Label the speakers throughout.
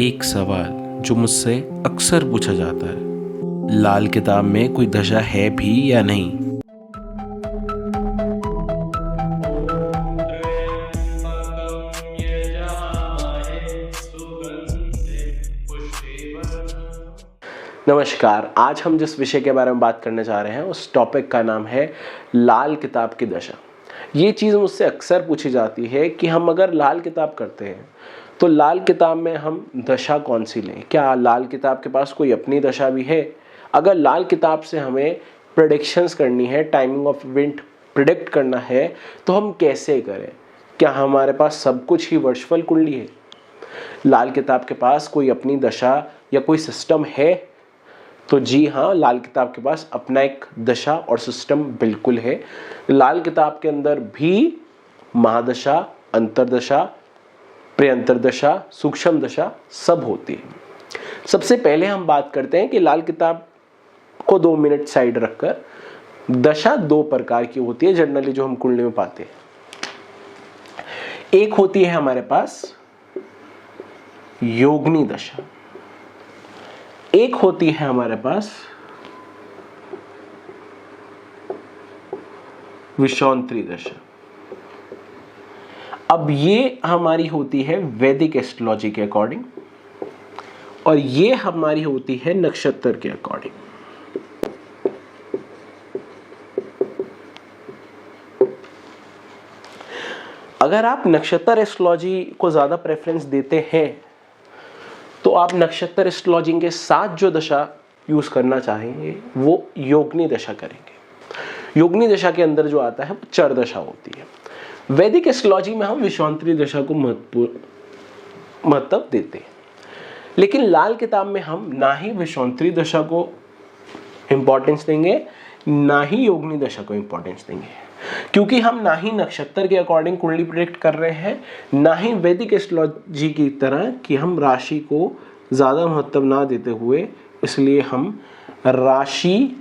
Speaker 1: एक सवाल जो मुझसे अक्सर पूछा जाता है, लाल किताब में कोई दशा है भी या नहीं। नमस्कार, आज हम जिस विषय के बारे में बात करने जा रहे हैं उस टॉपिक का नाम है लाल किताब की दशा। ये चीज़ मुझसे अक्सर पूछी जाती है कि हम अगर लाल किताब करते हैं तो लाल किताब में हम दशा कौन सी लें। क्या लाल किताब के पास कोई अपनी दशा भी है? अगर लाल किताब से हमें प्रेडिक्शंस करनी है, टाइमिंग ऑफ इवेंट प्रिडिक्ट करना है, तो हम कैसे करें? क्या हमारे पास सब कुछ ही वर्चुअल कुंडली है? लाल किताब के पास कोई अपनी दशा या कोई सिस्टम है? तो जी हाँ, लाल किताब के पास अपना एक दशा और सिस्टम बिल्कुल है। लाल किताब के अंदर भी महादशा, अंतरदशा, प्रियंतरदशा, सूक्ष्म दशा सब होती है। सबसे पहले हम बात करते हैं कि लाल किताब को 2 मिनट साइड रखकर दशा 2 प्रकार की होती है जनरली जो हम कुंडली में पाते हैं। एक होती है हमारे पास योगिनी दशा, एक होती है हमारे पास विषांतरी दशा। अब ये हमारी होती है वैदिक एस्ट्रोलॉजी के अकॉर्डिंग और ये हमारी होती है नक्षत्र के अकॉर्डिंग। अगर आप नक्षत्र एस्ट्रोलॉजी को ज्यादा प्रेफरेंस देते हैं तो आप नक्षत्र एस्ट्रोलॉजी के साथ जो दशा यूज करना चाहेंगे वो योगिनी दशा करेंगे। योगिनी दशा के अंदर जो आता है वो चर दशा होती है। वैदिक एस्ट्रोलॉजी में हम विषांतरी दशा को महत्व देते हैं, लेकिन लाल किताब में हम ना ही विषांतरी दशा को इंपॉर्टेंस देंगे ना ही योगिनी दशा को इंपॉर्टेंस देंगे, क्योंकि हम ना ही नक्षत्र के अकॉर्डिंग कुंडली प्रेडिक्ट कर रहे हैं, ना ही वैदिक एस्ट्रोलॉजी की तरह कि हम राशि को ज़्यादा महत्व ना देते हुए, इसलिए हम राशि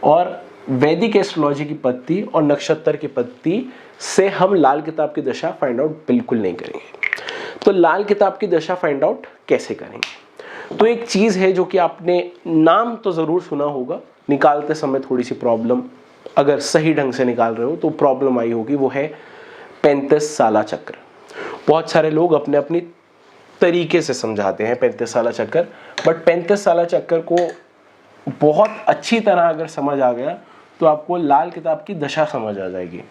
Speaker 1: और वैदिक एस्ट्रोलॉजी की पत्ती और नक्षत्र की पत्ती से हम लाल किताब की दशा फाइंड आउट बिल्कुल नहीं करेंगे। तो लाल किताब की दशा फाइंड आउट कैसे करेंगे? तो एक चीज़ है जो कि आपने नाम तो ज़रूर सुना होगा, निकालते समय थोड़ी सी प्रॉब्लम, अगर सही ढंग से निकाल रहे हो तो प्रॉब्लम आई होगी, वो है 35 साला चक्र। बहुत सारे लोग अपने अपनी तरीके से समझाते हैं 35 साला चक्कर, बट 35 साला चक्कर को बहुत अच्छी तरह अगर समझ आ गया तो आपको लाल किताब की दशा समझ आ जाएगी।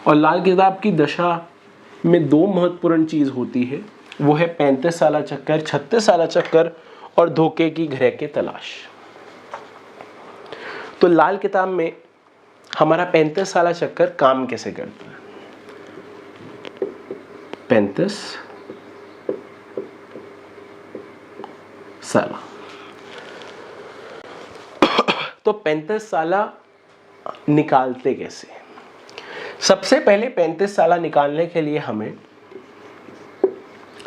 Speaker 1: और लाल किताब की दशा में 2 महत्वपूर्ण चीज़ होती है, वो है 35 साला चक्कर, 36 साला चक्कर और धोखे की ग्रह की तलाश। तो लाल किताब में हमारा 35 साला चक्कर काम कैसे करता है? 35 साला तो 35 साला निकालते कैसे? सबसे पहले 35 साला निकालने के लिए हमें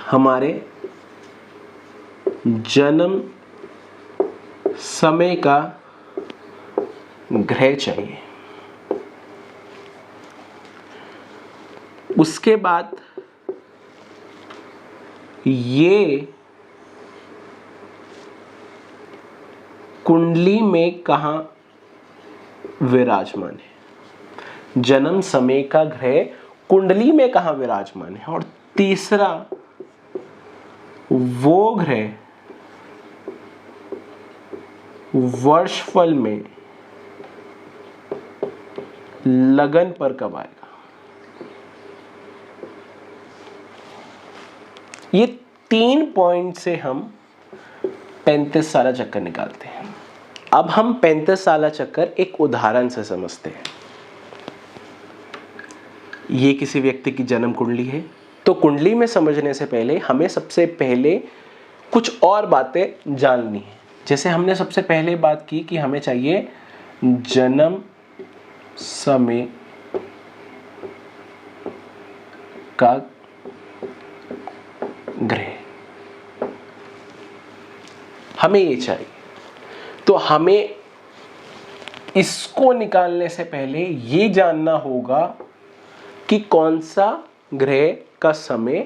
Speaker 1: हमारे जन्म समय का ग्रह चाहिए। उसके बाद ये कुंडली में कहाँ विराजमान है, जन्म समय का ग्रह कुंडली में कहाँ विराजमान है। और तीसरा, वो ग्रह वर्षफल में लगन पर कब आएगा। ये 3 पॉइंट से हम 35 साला चक्कर निकालते हैं। अब हम 35 साला चक्कर एक उदाहरण से समझते हैं। ये किसी व्यक्ति की जन्म कुंडली है, तो कुंडली में समझने से पहले हमें सबसे पहले कुछ और बातें जाननी है। जैसे हमने सबसे पहले बात की कि हमें चाहिए जन्म समय का ग्रह, हमें ये चाहिए। तो हमें इसको निकालने से पहले ये जानना होगा कि कौन सा ग्रह का समय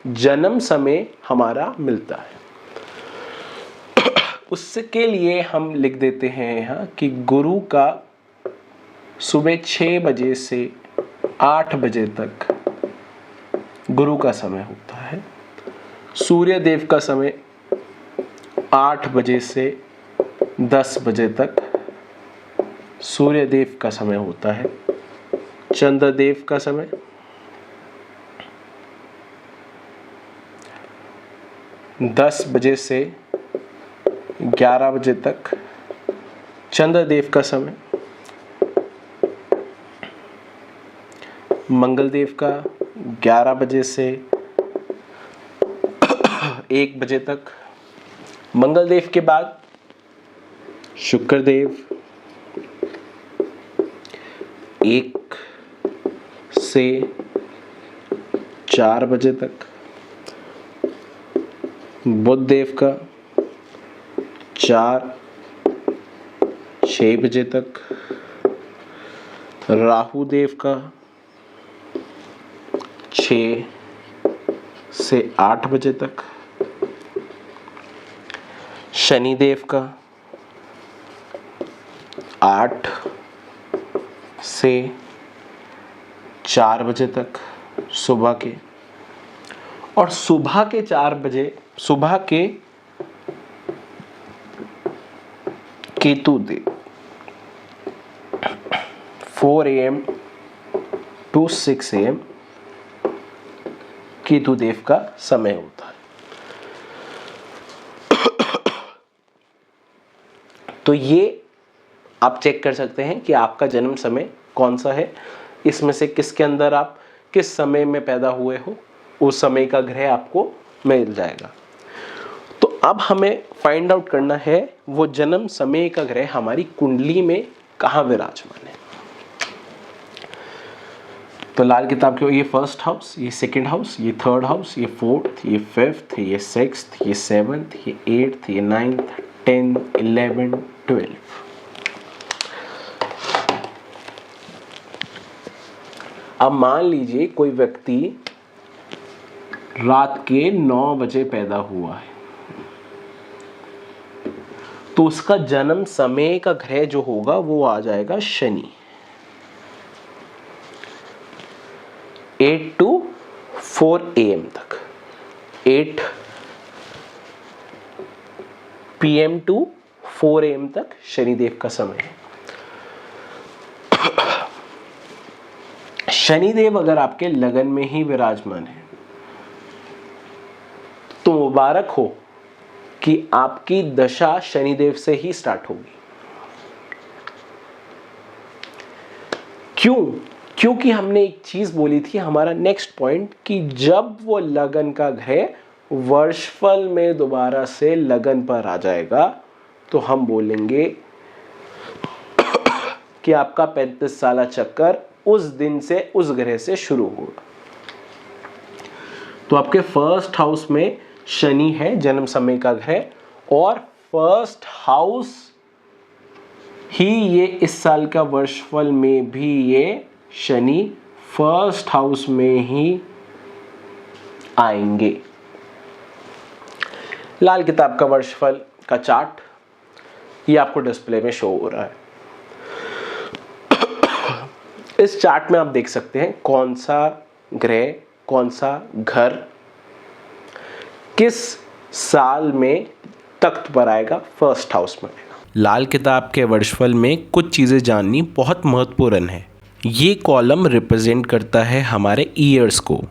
Speaker 1: जन्म समय हमारा मिलता है। उसके लिए हम लिख देते हैं यहाँ कि गुरु का सुबह 6 बजे से 8 बजे तक गुरु का समय होता है। सूर्य देव का समय 8 बजे से 10 बजे तक सूर्य देव का समय होता है। चंद्रदेव का समय 10 बजे से 11 बजे तक चंद्रदेव का समय। मंगलदेव का 11 बजे से 1 बजे तक। मंगलदेव के बाद शुक्रदेव 1 से 4 बजे तक। बुध देव का 4-6 बजे तक। राहु देव का 6 से 8 बजे तक। शनिदेव का 8 से 4 बजे तक सुबह के। और सुबह के 4 बजे सुबह के केतु देव 4 AM to 6 AM केतु देव का समय होता है। तो ये आप चेक कर सकते हैं कि आपका जन्म समय कौन सा है, इसमें से किसके अंदर आप किस समय में पैदा हुए हो, उस समय का ग्रह आपको मिल जाएगा। तो अब हमें फाइंड आउट करना है वो जन्म समय का ग्रह हमारी कुंडली में कहाँ विराजमान है। तो लाल किताब के ये फर्स्ट हाउस, ये सेकंड हाउस, ये थर्ड हाउस, ये फोर्थ, ये फिफ्थ, ये सिक्स्थ, ये सेवंथ, ये एट्थ, ये 9th, 10, 11, 12। अब मान लीजिए कोई व्यक्ति रात के 9 बजे पैदा हुआ है, तो उसका जन्म समय का ग्रह जो होगा वो आ जाएगा शनि। 8 to 4 AM तक, 8 PM to 4 AM तक शनिदेव का समय है। शनिदेव अगर आपके लगन में ही विराजमान है तो मुबारक हो कि आपकी दशा शनिदेव से ही स्टार्ट होगी। क्यों? क्योंकि हमने एक चीज बोली थी, हमारा नेक्स्ट पॉइंट, कि जब वो लगन का ग्रह वर्षफल में दोबारा से लगन पर आ जाएगा तो हम बोलेंगे कि आपका 35 साला चक्कर उस दिन से उस ग्रह से शुरू होगा। तो आपके फर्स्ट हाउस में शनि है, जन्म समय का ग्रह, और फर्स्ट हाउस ही ये इस साल का वर्षफल में भी ये शनि फर्स्ट हाउस में ही आएंगे। लाल किताब का वर्षफल का चार्ट ये आपको डिस्प्ले में शो हो रहा है। इस चार्ट में आप देख सकते हैं कौन सा ग्रह, कौन सा घर किस साल में तख्त पर आएगा, फर्स्ट हाउस में आएगा। लाल किताब के वर्षफल में कुछ चीज़ें जाननी बहुत महत्वपूर्ण है। ये कॉलम रिप्रेजेंट करता है हमारे ईयर्स को,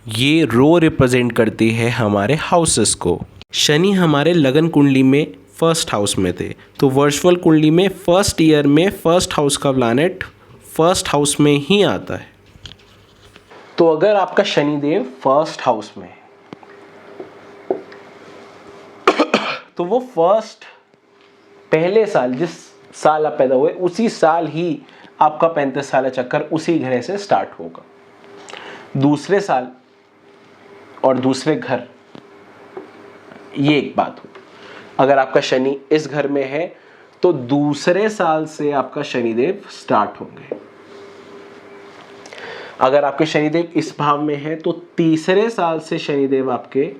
Speaker 1: ये रो रिप्रेजेंट करती है हमारे हाउसेस को। शनि हमारे लगन कुंडली में फर्स्ट हाउस में थे, तो वर्चुअल कुंडली में फर्स्ट ईयर में फर्स्ट हाउस का प्लैनेट फर्स्ट हाउस में ही आता है। तो अगर आपका शनिदेव फर्स्ट हाउस में है तो वो फर्स्ट पहले साल, जिस साल आप पैदा हुए उसी साल ही आपका 35 साल चक्कर उसी ग्रह से स्टार्ट होगा। दूसरे साल और दूसरे घर, ये एक बात हो। अगर आपका शनि इस घर में है तो दूसरे साल से आपका शनिदेव स्टार्ट होंगे। अगर आपके शनिदेव इस भाव में है तो तीसरे साल से शनिदेव आपके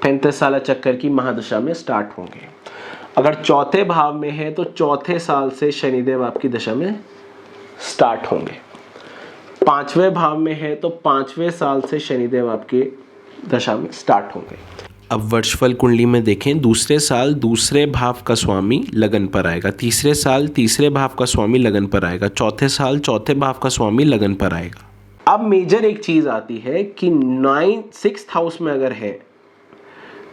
Speaker 1: 35 साल चक्कर की महादशा में स्टार्ट होंगे। अगर चौथे भाव में है तो चौथे साल से शनिदेव आपकी दशा में स्टार्ट होंगे। पांचवें भाव में है तो पांचवें साल से शनिदेव आपके दशा में स्टार्ट होंगे। अब वर्षफल कुंडली में देखें, दूसरे साल दूसरे भाव का स्वामी लगन पर आएगा, तीसरे साल तीसरे भाव का स्वामी लगन पर आएगा, चौथे साल चौथे भाव का स्वामी लगन पर आएगा। अब मेजर एक चीज आती है कि 6th हाउस में अगर है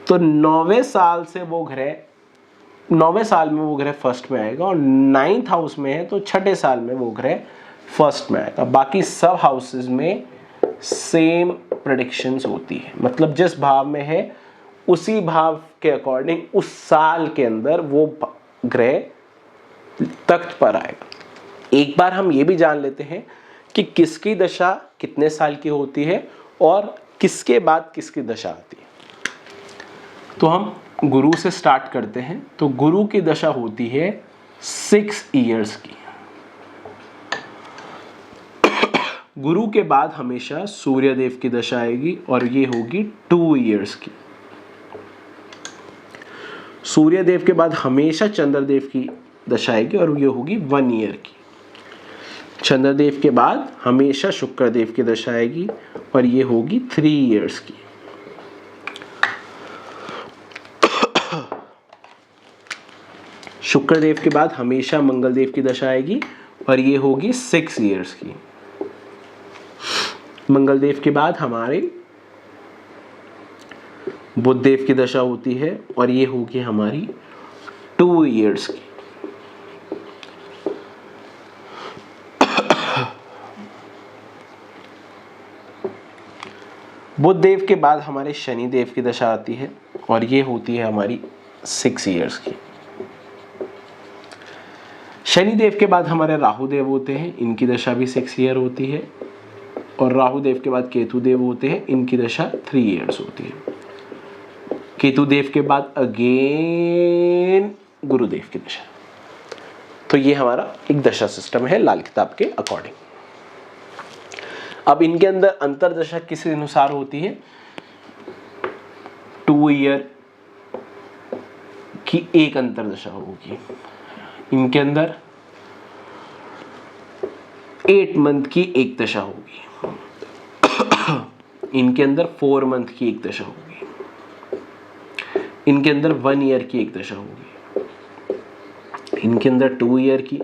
Speaker 1: तो 9वें साल से वो ग्रह 9वें साल में वो ग्रह फर्स्ट में आएगा, और 9th हाउस में है तो छठे साल में वो ग्रह फर्स्ट में आएगा। बाकी सब हाउसेस में सेम प्रेडिक्शंस होती है, मतलब जिस भाव में है उसी भाव के अकॉर्डिंग उस साल के अंदर वो ग्रह तख्त पर आएगा। एक बार हम ये भी जान लेते हैं कि किसकी दशा कितने साल की होती है और किसके बाद किसकी दशा आती है। तो हम गुरु से स्टार्ट करते हैं। तो गुरु की दशा होती है 6 इयर्स की। गुरु के बाद हमेशा सूर्यदेव की दशा आएगी और ये होगी 2 इयर्स की। सूर्यदेव के बाद हमेशा चंद्रदेव की दशा आएगी और ये होगी 1 ईयर की। चंद्रदेव के बाद हमेशा शुक्रदेव की दशा आएगी और ये होगी 3 इयर्स की। शुक्रदेव के बाद हमेशा मंगलदेव की दशा आएगी और ये होगी 6 इयर्स की। मंगलदेव के बाद हमारे बुधदेव की दशा होती है और ये होगी हमारी 2 इयर्स की। बुधदेव के बाद हमारे शनिदेव की दशा आती है और ये होती है हमारी 6 इयर्स की। शनिदेव के बाद हमारे राहुदेव होते हैं, इनकी दशा भी 6 ईयर होती है, और राहुदेव के बाद केतुदेव होते हैं, इनकी दशा 3 इयर्स होती है। केतुदेव के बाद अगेन गुरुदेव की दशा। तो ये हमारा एक दशा सिस्टम है लाल किताब के अकॉर्डिंग। अब इनके अंदर अंतर दशा किस अनुसार होती है? 2 ईयर की एक अंतर दशा होगी, इनके अंदर 8 मंथ की एक दशा होगी, इनके अंदर 4 मंथ की एक दशा होगी, इनके अंदर 1 ईयर की एक दशा होगी, इनके अंदर 2 ईयर की,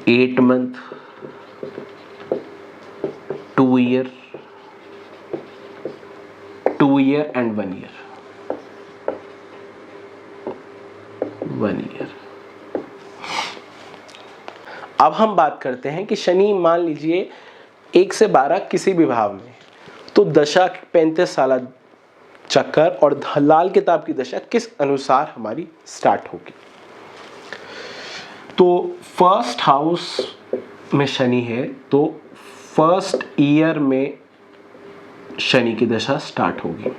Speaker 1: 8 month, 2 year, 2 year and 1 year, 1 year. अब हम बात करते हैं कि शनि मान लीजिए 1 से 12 किसी भी भाव में, तो दशा 35 साल चक्कर और लाल किताब की दशा किस अनुसार हमारी स्टार्ट होगी। तो फर्स्ट हाउस में शनि है तो फर्स्ट ईयर में शनि की दशा स्टार्ट होगी।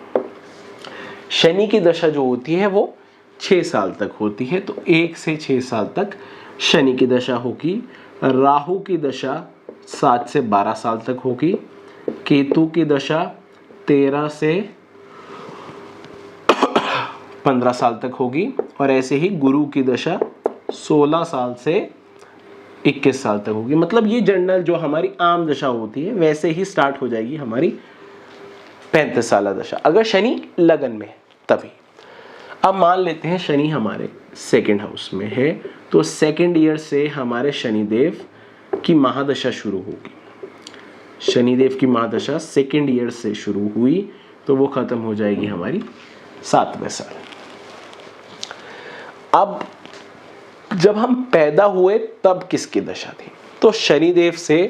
Speaker 1: शनि की दशा जो होती है वो 6 साल तक होती है, तो 1 से 6 साल तक शनि की दशा होगी। राहु की दशा 7 से 12 साल तक होगी। केतु की दशा 13 से 15 साल तक होगी, और ऐसे ही गुरु की दशा 16 साल से 21 साल तक होगी। मतलब ये जनरल जो हमारी आम दशा होती है वैसे ही स्टार्ट हो जाएगी हमारी 35 साल दशा, अगर शनि लगन में है तभी। अब मान लेते हैं शनि हमारे 2nd हाउस में है, तो 2nd ईयर से हमारे शनिदेव की महादशा शुरू होगी। शनिदेव की महादशा 2nd ईयर से शुरू हुई तो वो खत्म हो जाएगी हमारी 7वें साल। अब जब हम पैदा हुए तब किसकी दशा थी? तो शनिदेव से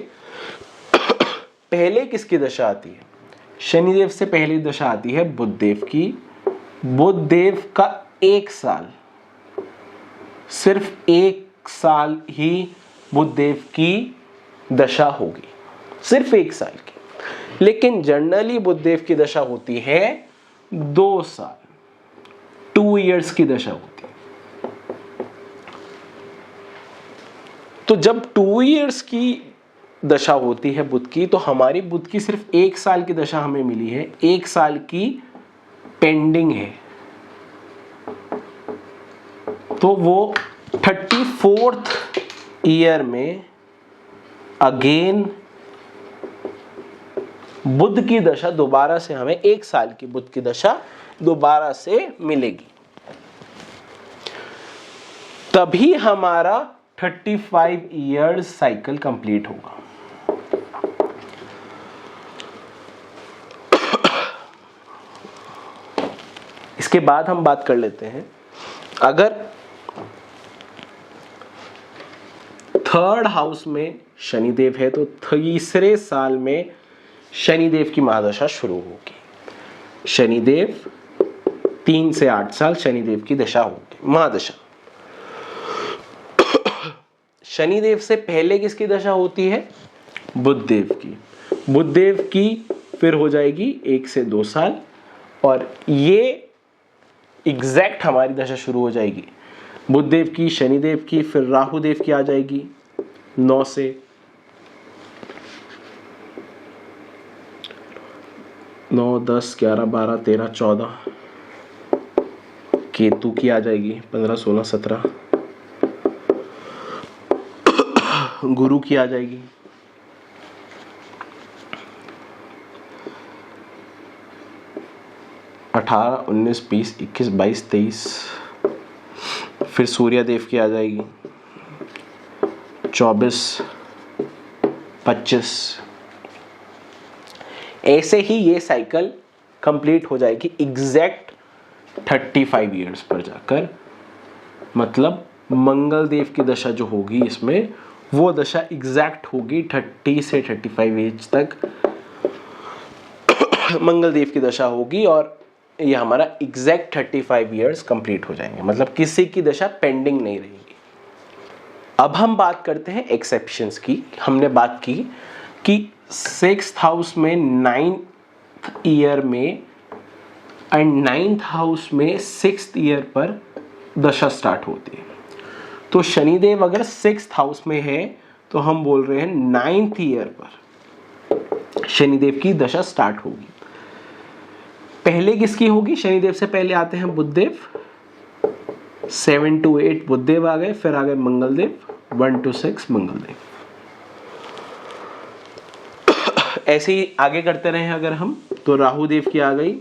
Speaker 1: पहले किसकी दशा आती है? शनिदेव से पहली दशा आती है बुधदेव की। बुधदेव का 1 साल, सिर्फ 1 साल ही बुधदेव की दशा होगी, सिर्फ 1 साल की। लेकिन जनरली बुधदेव की दशा होती है 2 साल, 2 इयर्स की दशा होती है। तो जब 2 इयर्स की दशा होती है बुध की, तो हमारी बुध की सिर्फ 1 साल की दशा हमें मिली है, 1 साल की पेंडिंग है। तो वो 34th ईयर में अगेन बुध की दशा दोबारा से हमें 1 साल की बुध की दशा दोबारा से मिलेगी, तभी हमारा 35 ईयर्स साइकिल कंप्लीट होगा। इसके बाद हम बात कर लेते हैं, अगर 3rd हाउस में शनिदेव है तो तीसरे साल में शनिदेव की महादशा शुरू होगी। शनिदेव 3 से 8 साल शनिदेव की दशा होगी, महादशा। शनिदेव से पहले किसकी दशा होती है? बुधदेव की। बुधदेव की फिर हो जाएगी 1 से 2 साल, और ये एग्जैक्ट हमारी दशा शुरू हो जाएगी बुधदेव की, शनिदेव की, फिर राहुदेव की आ जाएगी 9 से 9, 10, 11, 12, 13, 14, केतु की आ जाएगी 15, 16, 17, गुरु की आ जाएगी 18, 19, 20, 21, 22, 23, फिर सूर्यदेव की आ जाएगी 24, 25। ऐसे ही ये साइकिल कंप्लीट हो जाएगी एग्जैक्ट 35 ईयर्स पर जाकर। मतलब मंगल देव की दशा जो होगी इसमें, वो दशा एग्जैक्ट होगी 30 से 35 एज तक मंगल देव की दशा होगी, और ये हमारा एग्जैक्ट 35 ईयर्स कंप्लीट हो जाएंगे। मतलब किसी की दशा पेंडिंग नहीं रहेगी। अब हम बात करते हैं एक्सेप्शंस की। हमने बात की कि 6th हाउस में 9th ईयर में एंड 9th हाउस में 6th ईयर पर दशा स्टार्ट होती है। तो शनिदेव अगर 6th हाउस में है तो हम बोल रहे हैं 9th ईयर पर शनिदेव की दशा स्टार्ट होगी। पहले किसकी होगी? शनिदेव से पहले आते हैं बुधदेव, 7 to 8 बुधदेव आ गए, फिर आ गए मंगलदेव, 1 to 6 मंगलदेव। ऐसे ही आगे करते रहे अगर हम, तो राहुदेव की आ गई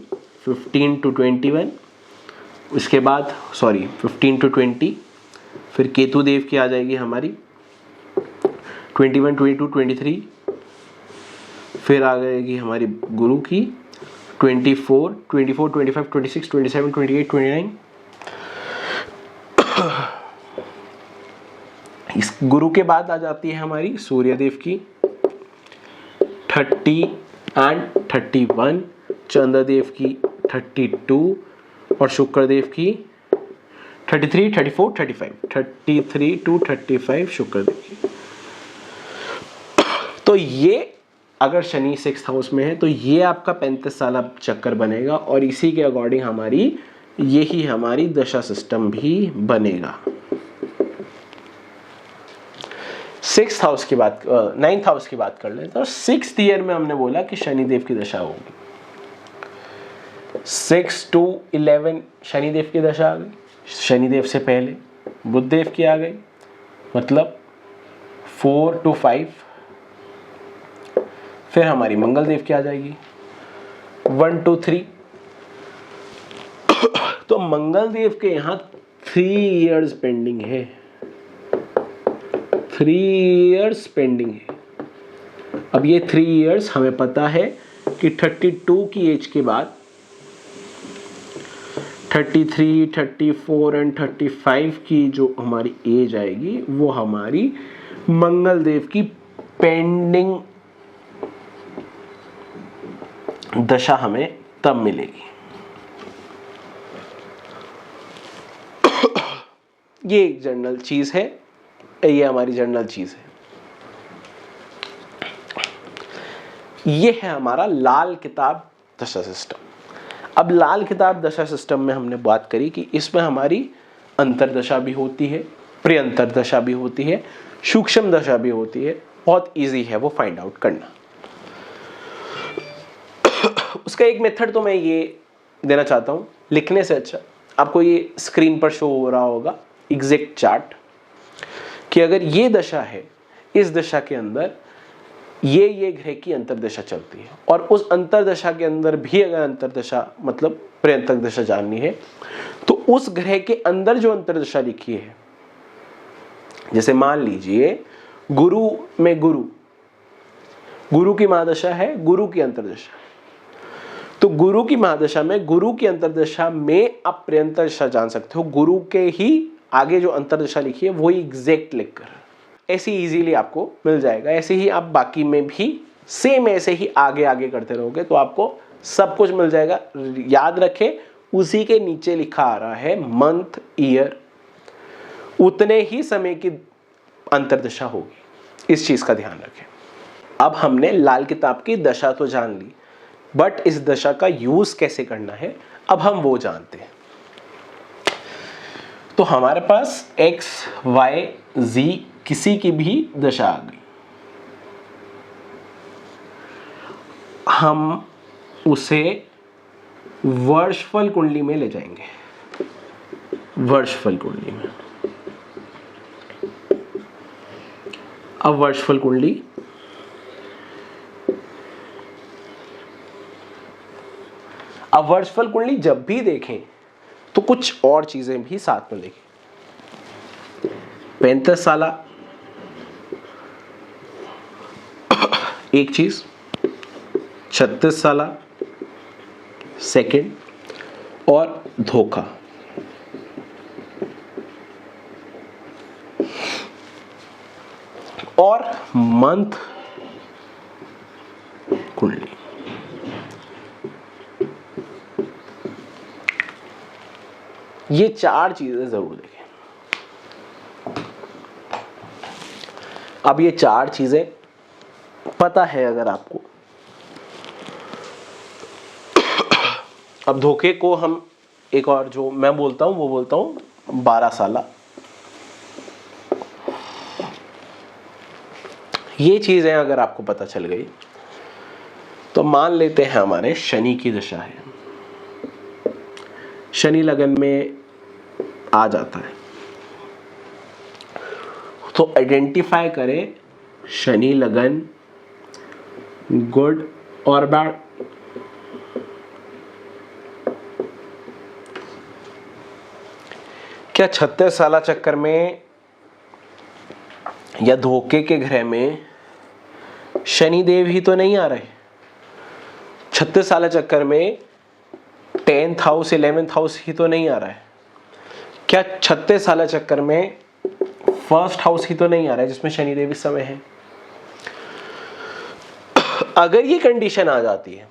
Speaker 1: 15 to 21, उसके बाद 15 to 20, फिर केतु देव की आ जाएगी हमारी 21, 22, 23, फिर आ जाएगी हमारी गुरु की 24, 25, 26, 27, 28, 29। इस गुरु के बाद आ जाती है हमारी सूर्यदेव की 30 एंड 31, चंद्रदेव की 32 और शुक्रदेव की 33, 34, 35, 33 to 35 शुक्रदेव की। तो ये अगर शनि 6th हाउस में है तो ये आपका 35 साल चक्कर बनेगा, और इसी के अकॉर्डिंग हमारी यही हमारी दशा सिस्टम भी बनेगा। 6th हाउस की बात 9th हाउस की बात कर लेते हैं। तो 6th ईयर में हमने बोला कि शनिदेव की दशा होगी। 6 to 11 शनिदेव की दशा आ गई, शनिदेव से पहले बुधदेव की आ गई, मतलब 4 to 5, फिर हमारी मंगल देव की आ जाएगी 1 to 3। तो मंगल देव के यहां 3 इयर्स पेंडिंग है, 3 इयर्स पेंडिंग है। अब ये 3 इयर्स हमें पता है कि 32 की एज के बाद 33, 34 एंड 35 की जो हमारी एज आएगी वो हमारी मंगल देव की पेंडिंग दशा हमें तब मिलेगी। ये एक जनरल चीज है, ये हमारी जनरल चीज है। ये है हमारा लाल किताब दशा सिस्टम। अब लाल किताब दशा सिस्टम में हमने बात करी कि इसमें हमारी अंतरदशा भी होती है, प्रियंतर दशा भी होती है, सूक्ष्म दशा भी होती है। बहुत इजी है वो फाइंड आउट करना। उसका एक मेथड तो मैं ये देना चाहता हूं, लिखने से अच्छा आपको ये स्क्रीन पर शो हो रहा होगा। एग्जैक्ट चार्ट कि अगर ये दशा है, इस दशा के अंदर ये ग्रह की अंतर्दशा चलती है, और उस अंतर्दशा के अंदर भी अगर अंतर्दशा मतलब पर्यंतक दशा जाननी है तो उस ग्रह के अंदर जो अंतर्दशा लिखी है, जैसे मान लीजिए गुरु में गुरु की महादशा है, गुरु की अंतर्दशा, तो गुरु की महादशा में, गुरु की अंतर्दशा में आप पर्यंतर दशा जान सकते हो, गुरु के ही आगे जो अंतर्दशा लिखी है वही एग्जैक्ट लिख कर, ऐसे इजीली आपको मिल जाएगा। ऐसे ही आप बाकी में भी सेम ऐसे ही आगे आगे करते रहोगे तो आपको सब कुछ मिल जाएगा। याद रखें, उसी के नीचे लिखा आ रहा है मंथ ईयर, उतने ही समय की अंतर्दशा होगी, इस चीज का ध्यान रखें। अब हमने लाल किताब की दशा तो जान ली, बट इस दशा का यूज कैसे करना है अब हम वो जानते हैं। तो हमारे पास x, y, z किसी की भी दशा आ गई, हम उसे वर्षफल कुंडली में ले जाएंगे। वर्षफल कुंडली में, अब वर्षफल कुंडली, अब वर्षफल कुंडली जब भी देखें तो कुछ और चीजें भी साथ में देखें। 35 साला एक चीज, 36 साला सेकंड, और धोखा। और मंथ कुंडली, ये 4 चीजें जरूर देखें। अब ये 4 चीजें पता है अगर आपको, अब धोखे को हम एक और जो मैं बोलता हूं वो बोलता हूं 12 साला। ये चीजें अगर आपको पता चल गई तो मान लेते हैं हमारे शनि की दशा है, शनि लगन में आ जाता है, तो आइडेंटिफाई करें शनि लगन गुड और बैड। क्या 36 साला चक्कर में या धोखे के ग्रह में शनिदेव ही तो नहीं आ रहे? 36 साला चक्कर में 10th हाउस 11th हाउस ही तो नहीं आ रहा है? क्या 36 साला चक्कर में 1st हाउस ही तो नहीं आ रहा है जिसमें शनिदेव इस समय है? अगर ये कंडीशन आ जाती है,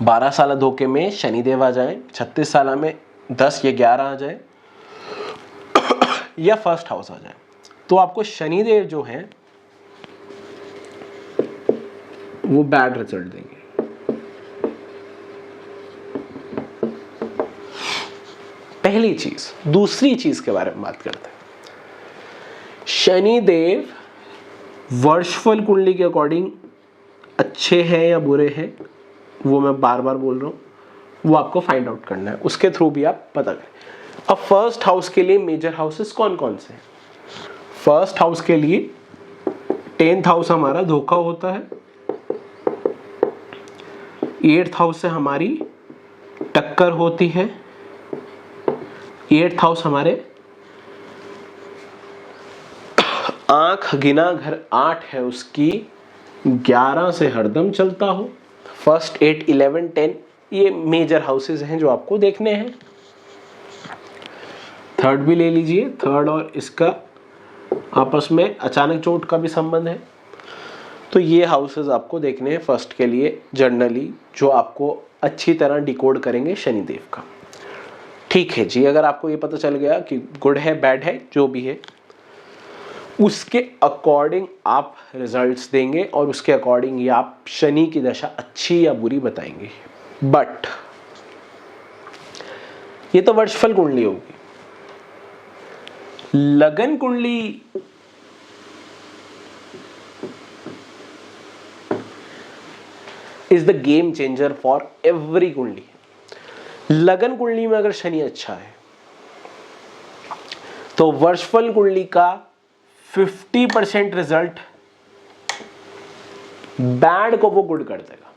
Speaker 1: 12 साला धोखे में शनिदेव आ जाए, 36 साला में 10 या 11 आ जाए, या 1st हाउस आ जाए, तो आपको शनिदेव जो है वो बैड रिजल्ट देंगे। पहली चीज। दूसरी चीज के बारे में बात करते हैं। शनिदेव वर्षफल कुंडली के अकॉर्डिंग अच्छे हैं या बुरे हैं, वो मैं बार बार बोल रहा हूं, वो आपको फाइंड आउट करना है, उसके थ्रू भी आप पता करें। अब 1st हाउस के लिए मेजर हाउसेस कौन कौन से हैं? 1st हाउस के लिए 10th हाउस हमारा धोखा होता है, 8th हाउस से हमारी टक्कर होती है, 8th हाउस हमारे आंख गिना घर 8 है उसकी 11 से हरदम चलता हो। 1st 8 11 10 ये मेजर हाउसेस हैं जो आपको देखने हैं। 3rd भी ले लीजिए, 3rd और इसका आपस में अचानक चोट का भी संबंध है, तो ये हाउसेस आपको देखने हैं 1st के लिए जर्नली, जो आपको अच्छी तरह डिकोड करेंगे शनिदेव का। ठीक है जी, अगर आपको ये पता चल गया कि गुड है बैड है जो भी है, उसके अकॉर्डिंग आप रिजल्ट्स देंगे और उसके अकॉर्डिंग ही आप शनि की दशा अच्छी या बुरी बताएंगे। बट ये तो वर्षफल कुंडली होगी। लगन कुंडली is the game changer for every कुंडली। लगन कुंडली में अगर शनि अच्छा है तो वर्षफल कुंडली का 50% रिजल्ट बैड को वो गुड कर देगा।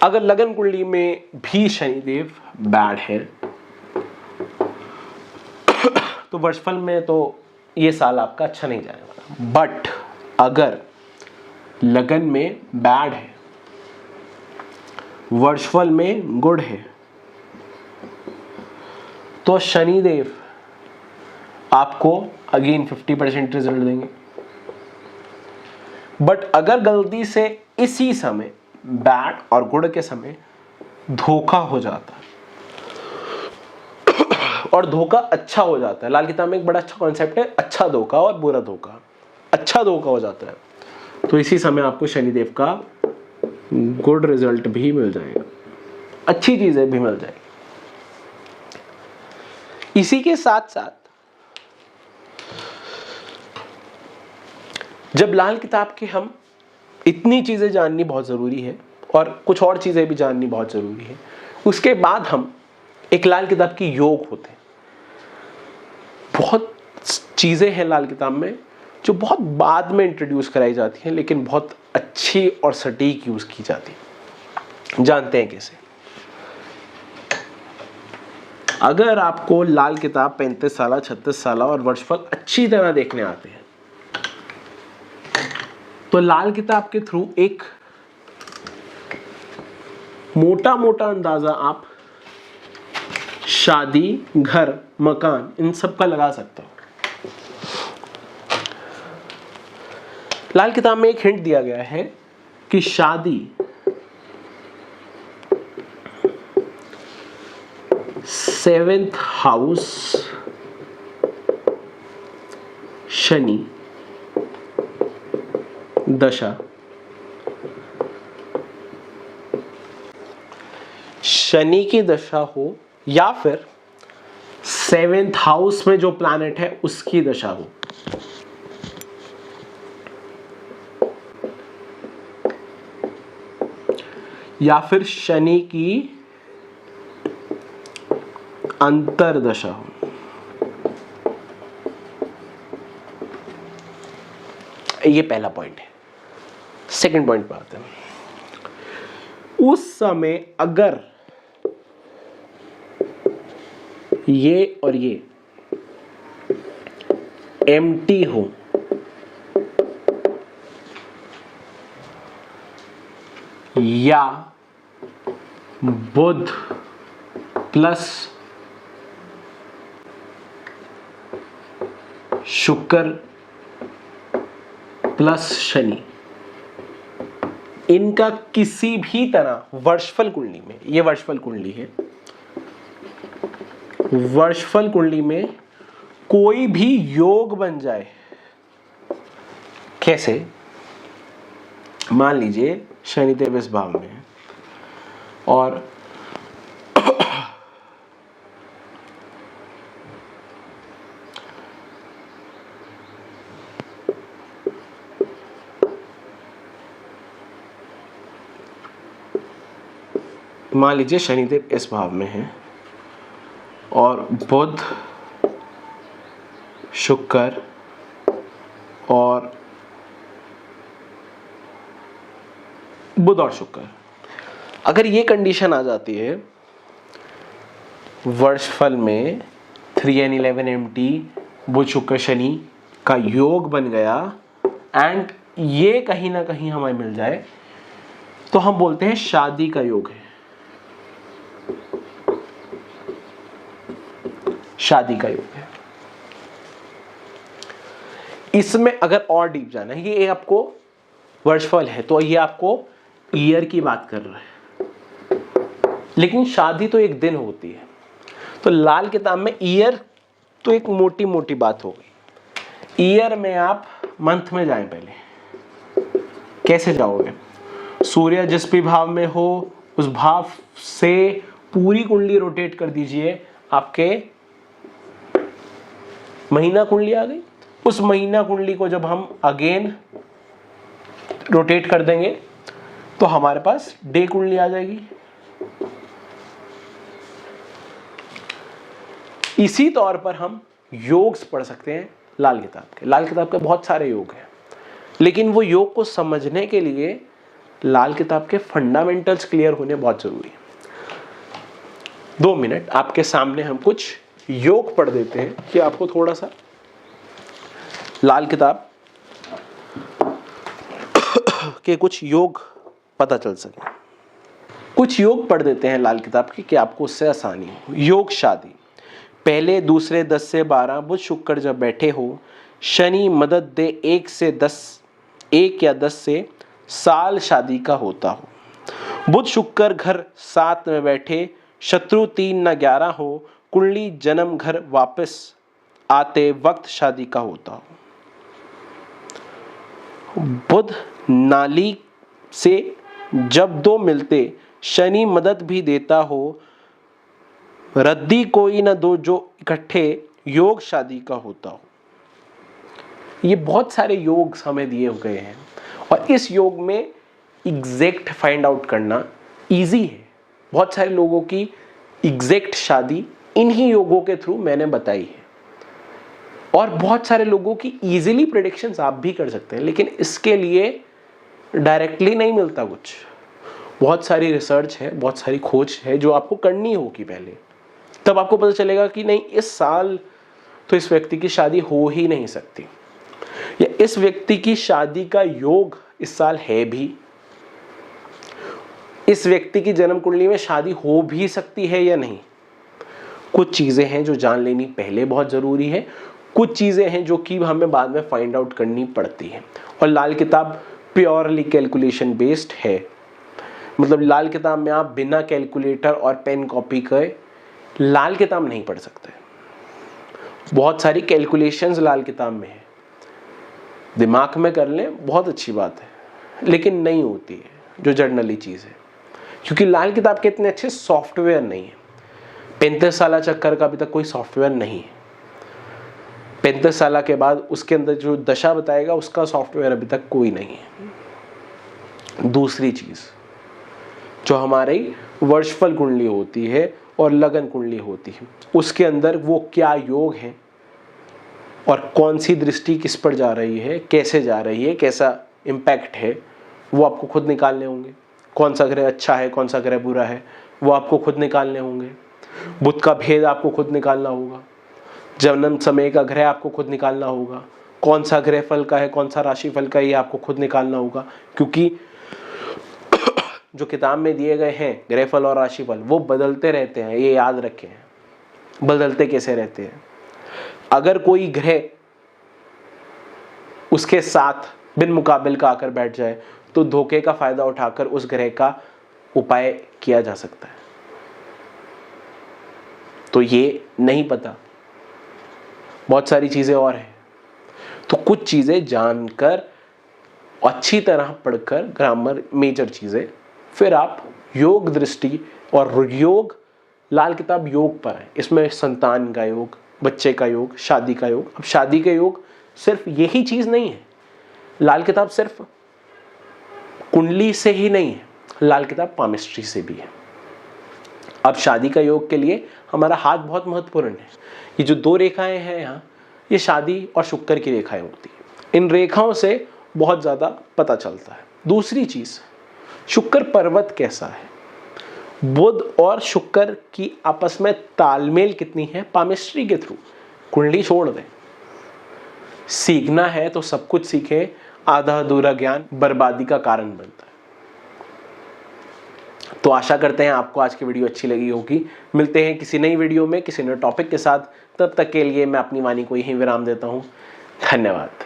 Speaker 1: अगर लगन कुंडली में भी शनिदेव बैड है तो वर्षफल में तो ये साल आपका अच्छा नहीं जाने वाला। बट अगर लगन में बैड है, वर्षफल में गुड है, तो शनिदेव आपको अगेन 50% रिजल्ट देंगे। बट अगर गलती से इसी समय बैड और गुड के समय धोखा हो जाता है और धोखा अच्छा हो जाता है, लाल किताब में एक बड़ा अच्छा कॉन्सेप्ट है अच्छा धोखा और बुरा धोखा। अच्छा धोखा हो जाता है तो इसी समय आपको शनिदेव का गुड रिजल्ट भी मिल जाएगा, अच्छी चीजें भी मिल जाएगी। इसी के साथ साथ जब लाल किताब के हम इतनी चीजें जाननी बहुत जरूरी है और कुछ और चीजें भी जाननी बहुत जरूरी है, उसके बाद हम एक लाल किताब की योग होते हैं। बहुत चीजें हैं लाल किताब में जो बहुत बाद में इंट्रोड्यूस कराई जाती हैं, लेकिन बहुत अच्छी और सटीक यूज की जाती है। जानते हैं कैसे? अगर आपको लाल किताब 35 साल 36 साल और वर्षफल अच्छी तरह देखने आते हैं तो लाल किताब के थ्रू एक मोटा मोटा अंदाजा आप शादी, घर, मकान इन सब का लगा सकते हो। लाल किताब में एक हिंट दिया गया है कि शादी 7th हाउस शनि दशा, शनि की दशा हो या फिर 7th हाउस में जो प्लैनेट है उसकी दशा हो, या फिर शनि की अंतर्दशा हो। ये पहला पॉइंट है। सेकंड पॉइंट पे आते हैं। उस समय अगर ये और ये एम्प्टी हो या बुध प्लस शुक्र प्लस शनि, इनका किसी भी तरह वर्षफल कुंडली में, ये वर्षफल कुंडली है, वर्षफल कुंडली में कोई भी योग बन जाए। कैसे? मान लीजिए शनिदेव इस भाव में है और मान लीजिए शनिदेव इस भाव में है और बुध, शुक्र और बुध और शुक्र, अगर ये कंडीशन आ जाती है वर्षफल में 3 and 11 एम्प्टी बुध शुक्र शनि का योग बन गया एंड ये कहीं ना कहीं हमें मिल जाए तो हम बोलते हैं शादी का योग है। शादी का योग है। इसमें अगर और डीप जाना है, ये आपको वर्षफल है तो ये आपको ईयर की बात कर रहा है, लेकिन शादी तो एक दिन होती है। तो लाल किताब में ईयर तो एक मोटी मोटी बात हो गई। ईयर में आप मंथ में जाएं। पहले कैसे जाओगे? सूर्य जिस भी भाव में हो उस भाव से पूरी कुंडली रोटेट कर दीजिए, आपके महीना कुंडली आ गई। उस महीना कुंडली को जब हम अगेन रोटेट कर देंगे तो हमारे पास डे कुंडली आ जाएगी। इसी तौर पर हम योग्स पढ़ सकते हैं लाल किताब के। लाल किताब के बहुत सारे योग हैं, लेकिन वो योग को समझने के लिए लाल किताब के फंडामेंटल्स क्लियर होने बहुत जरूरी है। 2 मिनट आपके सामने हम कुछ योग पढ़ देते हैं कि आपको थोड़ा सा लाल किताब के कुछ योग पता चल सके। कुछ योग पढ़ देते हैं लाल किताब के कि आपको उससे आसानी हो। योग शादी। पहले दूसरे 10 से 12 बुध शुक्र जब बैठे हो, शनि मदद दे 1 या 10 से साल शादी का होता हो। बुध शुक्र घर 7 में बैठे, शत्रु 3 न 11 हो, कुंडली जन्म घर वापस आते वक्त शादी का होता हो। बुध नाली से जब 2 मिलते, शनि मदद भी देता हो, रद्दी कोई न 2 जो इकट्ठे, योग शादी का होता हो। ये बहुत सारे योग हमें दिए गए हैं और इस योग में एग्जैक्ट फाइंड आउट करना इजी है। बहुत सारे लोगों की एग्जैक्ट शादी इन्हीं योगों के थ्रू मैंने बताई है और बहुत सारे लोगों की इजीली प्रेडिक्शंस आप भी कर सकते हैं, लेकिन इसके लिए डायरेक्टली नहीं मिलता कुछ। बहुत सारी रिसर्च है, बहुत सारी खोज है जो आपको करनी होगी पहले, तब आपको पता चलेगा कि नहीं इस साल तो इस व्यक्ति की शादी हो ही नहीं सकती, या इस व्यक्ति की शादी का योग इस साल है भी, इस व्यक्ति की जन्म कुंडली में शादी हो भी सकती है या नहीं। कुछ चीजें हैं जो जान लेनी पहले बहुत जरूरी है, कुछ चीजें हैं जो कि हमें बाद में फाइंड आउट करनी पड़ती है। और लाल किताब प्योरली कैलकुलेशन बेस्ड है, मतलब लाल किताब में आप बिना कैलकुलेटर और पेन कॉपी के लाल किताब नहीं पढ़ सकते। बहुत सारी कैलकुलेशंस लाल किताब में है, दिमाग में कर लें बहुत अच्छी बात है, लेकिन नहीं होती है जो जर्नली चीज़ है, क्योंकि लाल किताब के इतने अच्छे सॉफ्टवेयर नहीं है। 35 साला चक्कर का अभी तक कोई सॉफ्टवेयर नहीं है। 35 साल के बाद उसके अंदर जो दशा बताएगा उसका सॉफ्टवेयर अभी तक कोई नहीं है। दूसरी चीज़ जो हमारी वर्षफल कुंडली होती है और लगन कुंडली होती है, उसके अंदर वो क्या योग है और कौन सी दृष्टि किस पर जा रही है, कैसे जा रही है, कैसा इम्पैक्ट है, वो आपको खुद निकालने होंगे। कौन सा ग्रह अच्छा है, कौन सा ग्रह बुरा है, वो आपको खुद निकालने होंगे। बुध का भेद आपको खुद निकालना होगा। जन्म समय का ग्रह आपको खुद निकालना होगा। कौन सा ग्रह फल का है, कौन सा राशि फल का है, ये आपको खुद निकालना होगा, क्योंकि जो किताब में दिए गए हैं ग्रहफल और राशिफल वो बदलते रहते हैं, ये याद रखें। बदलते कैसे रहते हैं? अगर कोई ग्रह उसके साथ बिन मुकाबिल का आकर बैठ जाए तो धोखे का फायदा उठाकर उस ग्रह का उपाय किया जा सकता है। तो ये नहीं पता, बहुत सारी चीजें और हैं। तो कुछ चीजें जानकर अच्छी तरह पढ़कर, ग्रामर मेजर चीजें, फिर आप योग दृष्टि और योग लाल किताब योग पर है। इसमें संतान का योग, बच्चे का योग, शादी का योग। अब शादी का योग सिर्फ यही चीज नहीं है, लाल किताब सिर्फ कुंडली से ही नहीं है, लाल किताब पामिस्ट्री से भी है। अब शादी का योग के लिए हमारा हाथ बहुत महत्वपूर्ण है। ये जो 2 रेखाएं हैं यहाँ, ये शादी और शुक्र की रेखाएं होती हैं। इन रेखाओं से बहुत ज़्यादा पता चलता है। दूसरी चीज़, शुक्र पर्वत कैसा है, बुध और शुक्र की आपस में तालमेल कितनी है, पामिस्ट्री के थ्रू। कुंडली छोड़ दें, सीखना है तो सब कुछ सीखें, आधा अधूरा ज्ञान बर्बादी का कारण बनता है। तो आशा करते हैं आपको आज की वीडियो अच्छी लगी होगी। मिलते हैं किसी नई वीडियो में किसी नए टॉपिक के साथ। तब तक के लिए मैं अपनी वाणी को यहीं विराम देता हूं। धन्यवाद।